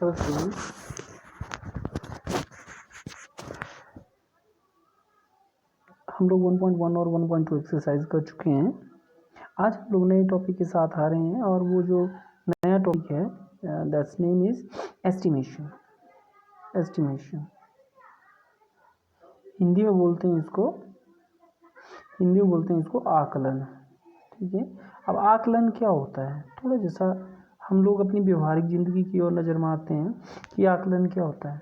Chapter 3 हम लोग 1.1 और 1.2 एक्सरसाइज कर चुके हैं। आज हम लोग नए टॉपिक के साथ आ रहे हैं और वो जो नया टॉपिक है that's name is estimation. Hindi में बोलते हैं इसको आकलन। ठीक है, अब आकलन क्या होता है, थोड़ा जैसा हम लोग अपनी व्यवहारिक ज़िंदगी की ओर नज़र मारते हैं कि आकलन क्या होता है।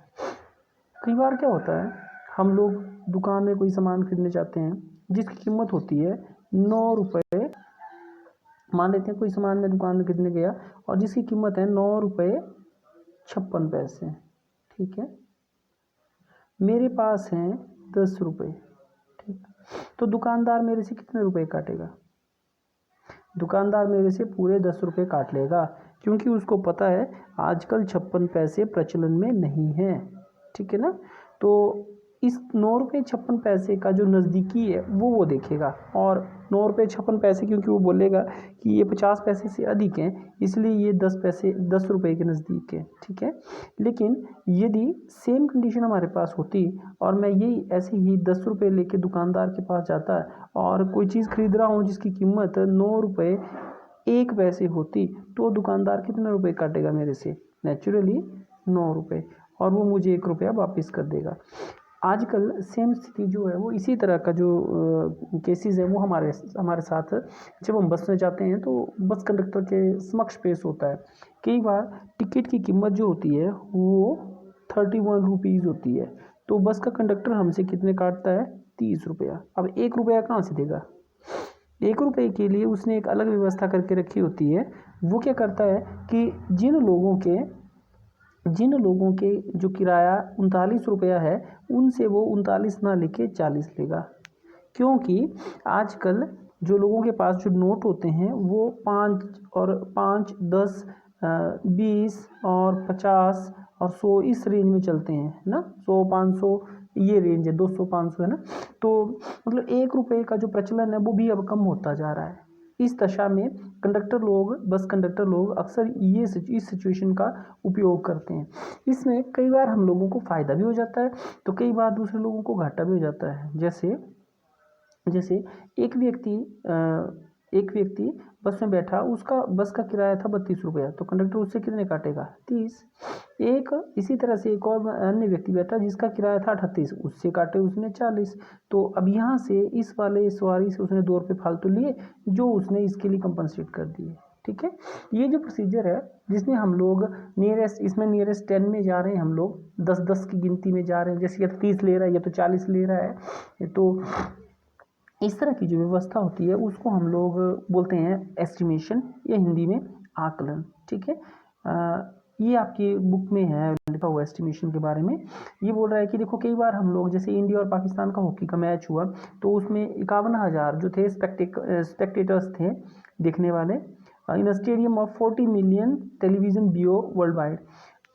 कई बार क्या होता है, हम लोग दुकान में कोई सामान खरीदने जाते हैं जिसकी कीमत होती है 9 रुपये। मान लेते हैं कोई सामान मैं दुकान में खरीदने गया और जिसकी कीमत है 9 रुपये 56 पैसे। ठीक है, मेरे पास हैं 10 रुपये। ठीक, तो दुकानदार मेरे से कितने रुपए काटेगा? दुकानदार मेरे से पूरे 10 रुपये काट लेगा, क्योंकि उसको पता है आजकल 56 पैसे प्रचलन में नहीं है। ठीक है ना, तो इस 9 रुपये 56 पैसे का जो नज़दीकी है वो देखेगा, और 9 रुपये 56 पैसे क्योंकि वो बोलेगा कि ये 50 पैसे से अधिक हैं, इसलिए ये 10 रुपये के नज़दीक है। ठीक है, लेकिन यदि सेम कंडीशन हमारे पास होती और मैं यही ऐसे ही 10 रुपये लेके दुकानदार के पास जाता और कोई चीज़ खरीद रहा हूँ जिसकी कीमत 9 रुपये 1 पैसे होती, तो दुकानदार कितने रुपए काटेगा मेरे से? नेचुरली 9 रुपये, और वो मुझे 1 रुपया वापस कर देगा। आजकल सेम स्थिति जो है वो इसी तरह का जो केसेस है वो हमारे साथ जब हम बस में जाते हैं तो बस कंडक्टर के समक्ष पेश होता है। कई बार टिकट की कीमत जो होती है वो 31 रुपीज़ होती है, तो बस का कंडक्टर हमसे कितने काटता है? 30 रुपया। अब 1 रुपया कहाँ से देगा? 1 रुपये के लिए उसने एक अलग व्यवस्था करके रखी होती है। वो क्या करता है कि जिन लोगों के जो किराया 39 रुपया है उनसे वो 39 ना लेके 40 लेगा, क्योंकि आजकल जो लोगों के पास जो नोट होते हैं वो 5, 10, 20 और 50 और 100 इस रेंज में चलते हैं ना। 100, 500 ये रेंज है, 200, 500 है ना। तो मतलब 1 रुपये का जो प्रचलन है वो भी अब कम होता जा रहा है। इस दशा में बस कंडक्टर लोग अक्सर इस सिचुएशन का उपयोग करते हैं। इसमें कई बार हम लोगों को फ़ायदा भी हो जाता है तो कई बार दूसरे लोगों को घाटा भी हो जाता है। जैसे एक व्यक्ति बस में बैठा, उसका बस का किराया था 32 रुपया, तो कंडक्टर उससे कितने काटेगा? 30। इसी तरह से एक और अन्य व्यक्ति बैठा जिसका किराया था 38, उससे काटे उसने 40। तो अब यहाँ से इस वाले सवारी से उसने 2 रुपये फालतू लिए जो उसने इसके लिए कंपनसेट कर दिए। ठीक है, ये जो प्रोसीजर है जिसमें हम लोग नियरेस्ट 10 में जा रहे हैं, हम लोग 10-10 की गिनती में जा रहे हैं, जैसे या 30 ले रहा है या तो 40 ले रहा है, तो इस तरह की जो व्यवस्था होती है उसको हम लोग बोलते हैं एस्टिमेशन, या हिंदी में आकलन। ठीक है, ये आपकी बुक में है लिखा हुआ एस्टिमेशन के बारे में। ये बोल रहा है कि देखो कई बार हम लोग, जैसे इंडिया और पाकिस्तान का हॉकी का मैच हुआ तो उसमें 51,000 जो थे स्पेक्टेटर्स थे देखने वाले in a stadium of 40 million television view worldwide.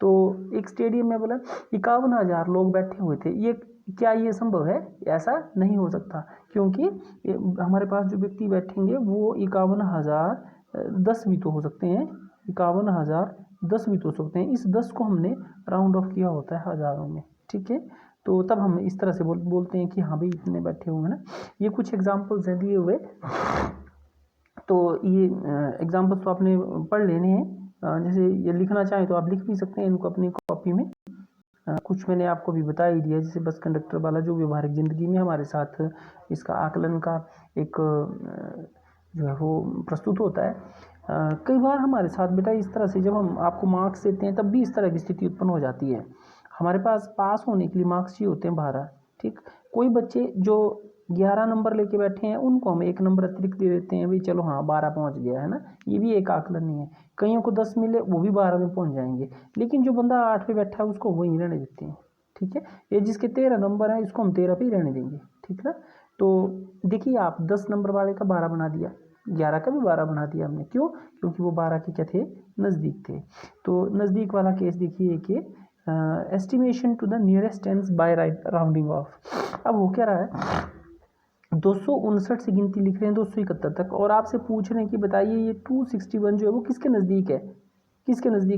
तो एक स्टेडियम में बोला 51,000 लोग बैठे हुए थे। क्या ये संभव है? ऐसा नहीं हो सकता, क्योंकि हमारे पास जो व्यक्ति बैठेंगे वो 51,000 10 भी तो हो सकते हैं, 51,000 10 भी तो हो सकते हैं। इस 10 को हमने राउंड ऑफ किया होता है हज़ारों में। ठीक है, तो तब हम इस तरह से बोलते हैं कि हाँ भाई इतने बैठे हुए हैं ना। ये कुछ एग्जाम्पल्स हैं दिए हुए, तो ये एग्जाम्पल्स तो आपने पढ़ लेने हैं। जैसे ये लिखना चाहें तो आप लिख भी सकते हैं इनको अपनी कॉपी में। कुछ मैंने आपको भी बता ही दिया, जैसे बस कंडक्टर वाला जो व्यवहारिक ज़िंदगी में हमारे साथ इसका आकलन का एक जो है वो प्रस्तुत होता है। कई बार हमारे साथ बेटा इस तरह से जब हम आपको मार्क्स देते हैं तब भी इस तरह की स्थिति उत्पन्न हो जाती है। हमारे पास होने के लिए मार्क्स चाहिए होते हैं 12। ठीक, कोई बच्चे जो 11 नंबर लेके बैठे हैं उनको हम 1 नंबर अतिरिक्त दे देते हैं, भाई चलो हाँ 12 पहुँच गया है ना। ये भी एक आकलन नहीं है। कईयों को 10 मिले वो भी 12 में पहुँच जाएंगे, लेकिन जो बंदा 8 पे बैठा है उसको वहीं रहने देते हैं। ठीक है, ये जिसके 13 नंबर है इसको हम 13 पे ही रहने देंगे। ठीक है ना, तो देखिए आप 10 नंबर वाले का 12 बना दिया, 11 का भी 12 बना दिया हमने। क्यों? क्योंकि वो 12 के क्या थे? नज़दीक थे। तो नज़दीक वाला केस देखिए कि estimation to the nearest tens by rounding off. अब हो क्या रहा है, 259 से गिनती लिख रहे हैं 271 तक, और आपसे पूछ रहे हैं कि बताइए ये 261 जो है वो किसके नज़दीक है?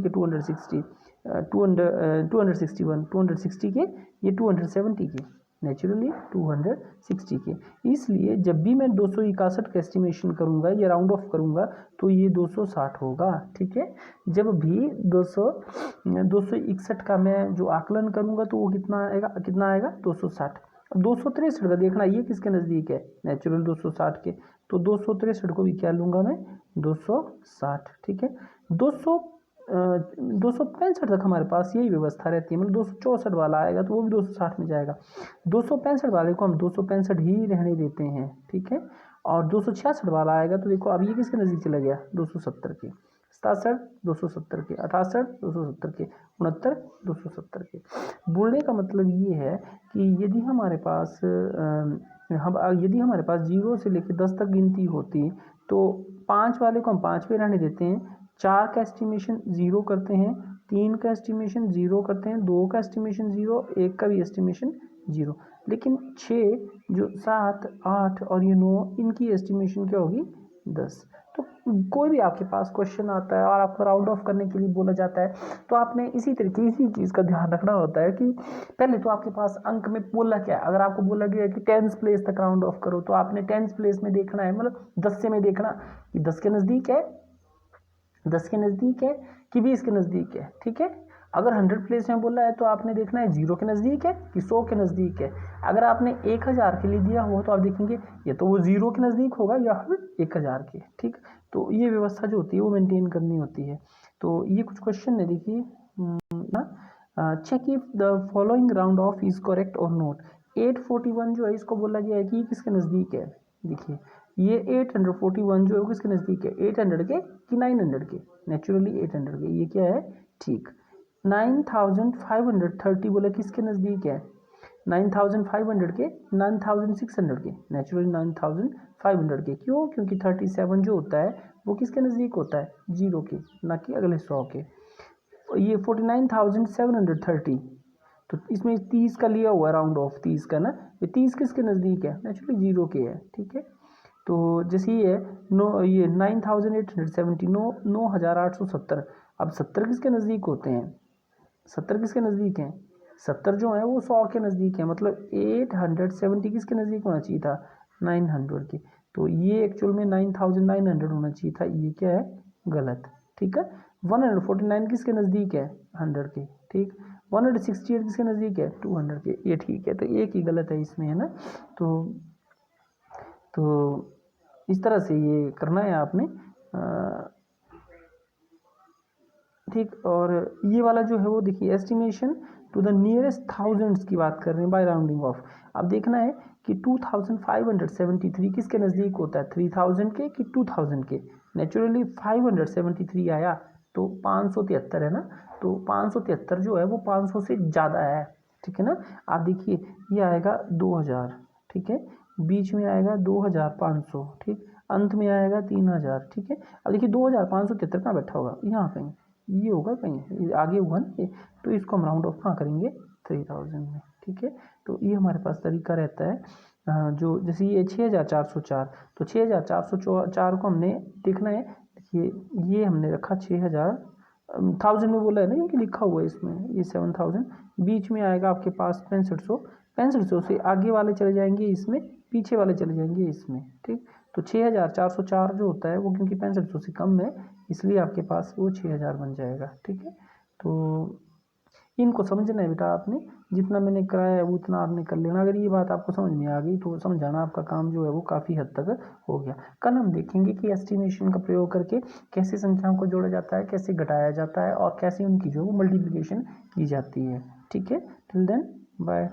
260 260 के, ये 270 के, नेचुरली 260 के। इसलिए जब भी मैं 261 का एस्टिमेशन करूंगा या राउंड ऑफ करूंगा तो ये 260 होगा, ठीक है। जब भी 261 का मैं जो आकलन करूंगा तो वो कितना आएगा 260। 263 का देखना ये किसके नज़दीक है, नेचुरल 260 के, तो 263 को भी क्या लूँगा मैं 260, ठीक है। 265 तक हमारे पास यही व्यवस्था रहती है, मतलब 264 वाला आएगा तो वो भी 260 में जाएगा। 265 वाले को हम 265 ही रहने देते हैं, ठीक है। और 266 वाला आएगा तो देखो अब ये किसके नज़दीक चला गया 270 के, 67 270 के, 68 270 के, 69 270 के। बोलने का मतलब ये है कि यदि हमारे पास जीरो से लेकर 10 तक गिनती होती तो 5 वाले को हम 5 पे रहने देते हैं, 4 का एस्टिमेशन 0 करते हैं, 3 का एस्टिमेशन 0 करते हैं, 2 का एस्टिमेशन 0, 1 का भी एस्टिमेशन 0। लेकिन 6 जो 7 8 और ये 9 इनकी एस्टिमेशन क्या होगी 10। तो कोई भी आपके पास क्वेश्चन आता है और आपको राउंड ऑफ करने के लिए बोला जाता है तो आपने इसी चीज़ का ध्यान रखना होता है कि पहले तो आपके पास अंक में बोला क्या है। अगर आपको बोला गया है कि 10th प्लेस तक राउंड ऑफ करो तो आपने 10th प्लेस में देखना है, मतलब 10 से में देखना कि 10 के नज़दीक है, 10 के नज़दीक है कि 20 के नज़दीक है, ठीक है। अगर 100 प्लेस में बोला है तो आपने देखना है 0 के नज़दीक है कि 100 के नज़दीक है। अगर आपने 1000 के लिए दिया हुआ तो आप देखेंगे ये तो वो 0 के नज़दीक होगा या फिर 1000 के, ठीक। तो ये व्यवस्था जो होती है वो मेंटेन करनी होती है। तो ये कुछ क्वेश्चन है, देखिए ना, check if the following round off is correct और नॉट। 841 जो है इसको बोला गया है कि किसके नज़दीक है, देखिए ये 841 जो है किसके नज़दीक है, 800 के कि 900 के, नेचुरली 800 के, ये क्या है ठीक। 9530 बोला किसके नज़दीक है, 9500 के, 9600 के, नेचुरली 9500 के। क्यों, क्योंकि 37 जो होता है वो किसके नज़दीक होता है 0 के, ना कि अगले 100 के। ये 49730, तो इसमें 30 का लिया हुआ राउंड ऑफ 30 का ना, ये 30 किसके नज़दीक है, नेचुरली 0 के है, ठीक है। तो जैसे ये 9870 9870। अब 70 किसके नज़दीक होते हैं, 70 किसके नज़दीक हैं, 70 जो है वो 100 के नज़दीक है, मतलब 870 किसके नज़दीक होना चाहिए था 900 के। तो ये एक्चुअल में 9900 होना चाहिए था, ये क्या है गलत, ठीक है। 149 किसके नज़दीक है 100 के, ठीक। 168 किसके नज़दीक है 200 के, ये ठीक है। तो एक ही गलत है इसमें, है ना। तो इस तरह से ये करना है आपने, ठीक। और ये वाला जो है वो देखिए estimation to the nearest thousands की बात कर रहे हैं बाय राउंडिंग ऑफ। अब देखना है कि 2573 किसके नज़दीक होता है, 3000 के कि 2000 के। नेचुरली 573 आया तो 573 है ना, तो 573 जो है वो 500 से ज़्यादा है, ठीक है ना। आप देखिए ये आएगा 2000, ठीक है, बीच में आएगा 2500, ठीक, अंत में आएगा 3000, ठीक है। अब देखिए 2573 कहाँ बैठा होगा, यहाँ कहीं ये होगा, कहीं आगे होगा ना ये, तो इसको हम राउंड ऑफ कहाँ करेंगे 3000 में, ठीक है। तो ये हमारे पास तरीका रहता है। जो जैसे ये 6404, तो 6404 को हमने देखना है, देखिए ये हमने रखा 6000 1000 में बोला है ना, क्योंकि लिखा हुआ है इसमें ये 7000, बीच में आएगा आपके पास 6500 से आगे वाले चले जाएंगे इसमें, पीछे वाले चले जाएंगे इसमें, ठीक। तो 6404 जो होता है वो क्योंकि 6500 से कम है इसलिए आपके पास वो 6000 बन जाएगा, ठीक है। तो इनको समझना है बेटा आपने, जितना मैंने कराया है वो उतना आपने कर लेना। अगर ये बात आपको समझ में आ गई तो समझाना आपका काम जो है वो काफ़ी हद तक हो गया। कल हम देखेंगे कि एस्टिमेशन का प्रयोग करके कैसे संख्याओं को जोड़ा जाता है, कैसे घटाया जाता है और कैसे उनकी जो है वो मल्टीप्लिकेशन की जाती है, ठीक है। Till then bye.